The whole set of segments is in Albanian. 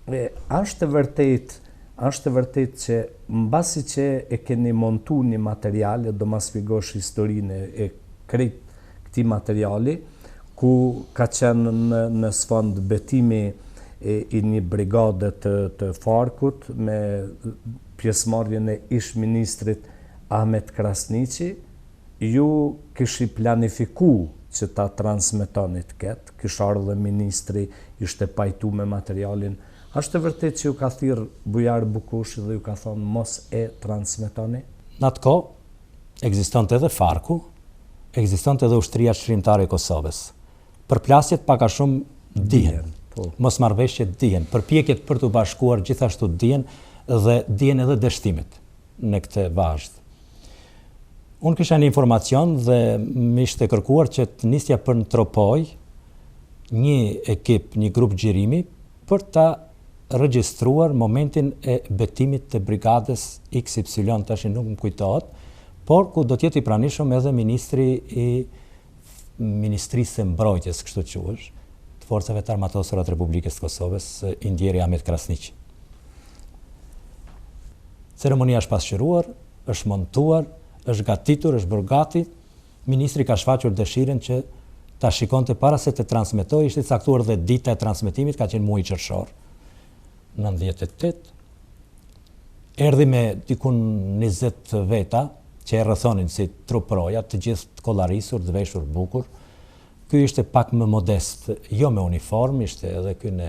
Është e vërtet që mbasi që e keni montu një material, do ma sfigosh historinë e krejt këtij materiali, ku ka qenë në sfond betimi i një brigade të Farkut me pjesëmarrjen e ish-ministrit Ahmet Krasniqi, ju kishi planifiku që ta transmetonit këtë, kish ardhur dhe ministri, ishte pajtu me materialin. Është e vërtet që ju ka thirrë bujar Bukushi dhe ju ka thonë mos e transmetoni? Në atë kohë ekzistonte edhe Farku, ekzistonte edhe Ushtria Shkrimtare e Kosovës. Përplasjet pak a shumë dihen, mosmarrveshjet dihen, përpjekjet për të bashkuar gjithashtu dihen dhe dihen edhe dështimet në këtë vazhd. Unë kisha një informacion dhe më ishte kërkuar që të nisja për në Tropoj një ekip, një grup gjirimi për ta regjistruar momentin e betimit të brigadës XY, tash nuk më kujtohet, por ku do t'jetë i pranishëm edhe ministri i Ministrisë së Mbrojtjes, kështu quhesh, të forcave të armatosura të Republikës së Kosovës, indjeri Ahmet Krasniqi. Ceremonia është pasqyruar, është montuar, është gatitur, është bërë gati. Ministri ka shfaqur dëshirën që ta shikonte para se të transmetojë, ishte caktuar dhe dita e transmetimit, ka qenë muaji qershor, 98. Erdhi me dikun 20 veta, që e rrëthonin si trup roja, të gjithë të kollarisur, të veshur bukur. Ky ishte pak më modest, jo me uniform, ishte edhe ky në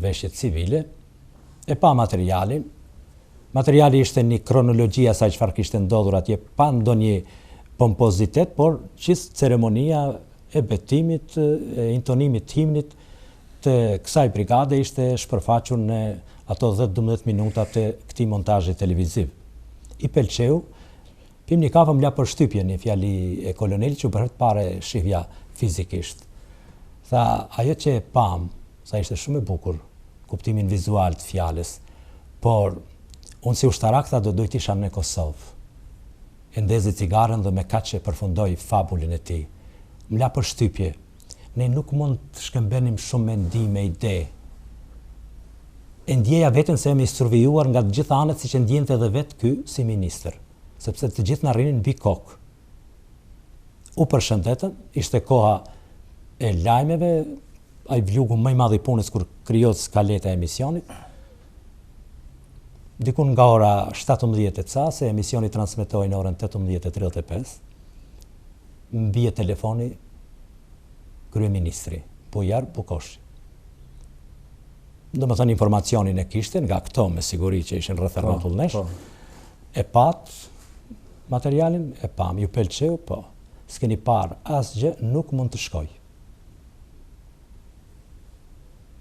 veshje civile. E pa materialin. Materiali ishte një kronologji asaj çfarë kishte ndodhur atje, pa ndonjë pompozitet, por gjithë ceremonia e betimit, e intonimit himnit të kësaj brigade ishte shpërfaqur në ato 10-12 minuta të këtij montazhi televiziv. I pëlqeu, pim një kafë më la për shtypje një fjali e kolonelit që për herë të pare shihja fizikisht. Tha, ajo që e pam, sa ishte shumë e bukur, kuptimin vizual të fjales, por unë si ushtarak tha do dojt isha në Kosovë. E ndezi cigaren dhe me kaq që përfundoi fabulin e tij. Më la për shtypje. Ne nuk mund të shkëmbenim shumë mendime, ide. E ndjeja vetën se jemi survijuar nga të gjitha anët siç e ndjente edhe vetë ky si ministër, sepse të gjithë na rrinin mbi kokë. U përshëndetën, ishte koha e lajmeve, ai vlugu më i madh i punës kur krijohet skaleta e emisionit. Dikun nga ora 17 e ca, se emisioni transmetohej në orën 18:35, mbie telefoni kryeministri Bujar Bukushi. Do më thënë informacionin e kishte nga këto me siguri që ishin rreth rrotull nesh. E pat materialin, e pam, ju pëlqeu, po. S'keni parë asgjë, nuk mund të shkoj.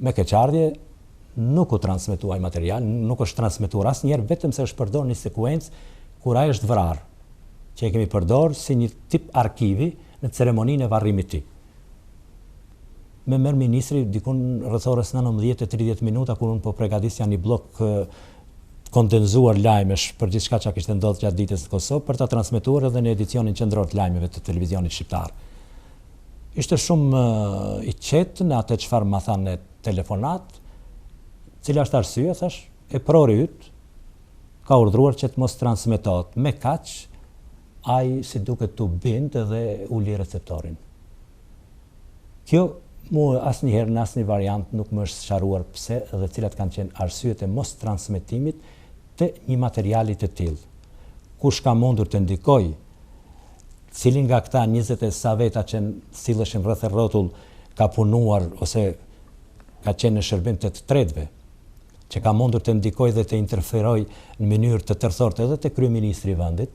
Me keqardhje nuk u transmetuaj material, nuk është transmetuar asnjëherë, vetëm se është përdorur një sekuencë kur ai është vrarë, që e kemi përdorur si një tip arkivi në ceremoninë e varrimit të tij. Me merr ministri dikun rreth orës 19:30 minuta kur unë po përgatisja një blok kondenzuar lajmesh për gjithçka që kishte ndodhur gjatë ditës në Kosovë për ta transmetuar edhe në edicionin qendror të lajmeve të televizionit shqiptar. Ishte shumë i qetë në atë çfarë ma thanë në telefonat, cila është arsyeja, thash, e prori yt ka urdhëruar që të mos transmetohet. Me kaq ai si duket tu bind dhe uli receptorin. Kjo mua asnjëherë në asnjë variant nuk më është sqaruar pse dhe cilat kanë qenë arsyet e mos transmetimit të një materiali të tillë. Kush ka mundur të ndikojë, cilin nga këta 20 e sa veta që silleshin rreth rrotull ka punuar ose ka qenë në shërbim të tretëve, që ka mundur të ndikojë dhe të interferojë në mënyrë të tërthortë edhe te kryeministri i vendit,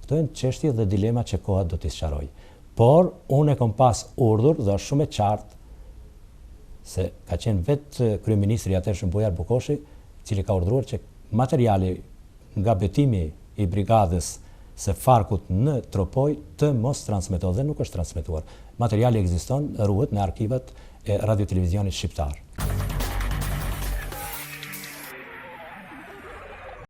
këto janë çështje dhe dilema që koha do t'i sqarojë. Por unë e kam pas urdhër dhe është shumë e qartë se ka qenë vetë kryeministri atëhershëm Bujar Bukushi, i cili ka urdhëruar që materiali nga betimi i brigadës së Farkut në Tropoj të mos transmetohet dhe nuk është transmetuar. Materiali ekziston, ruhet në arkivat e radio-televizionit shqiptar.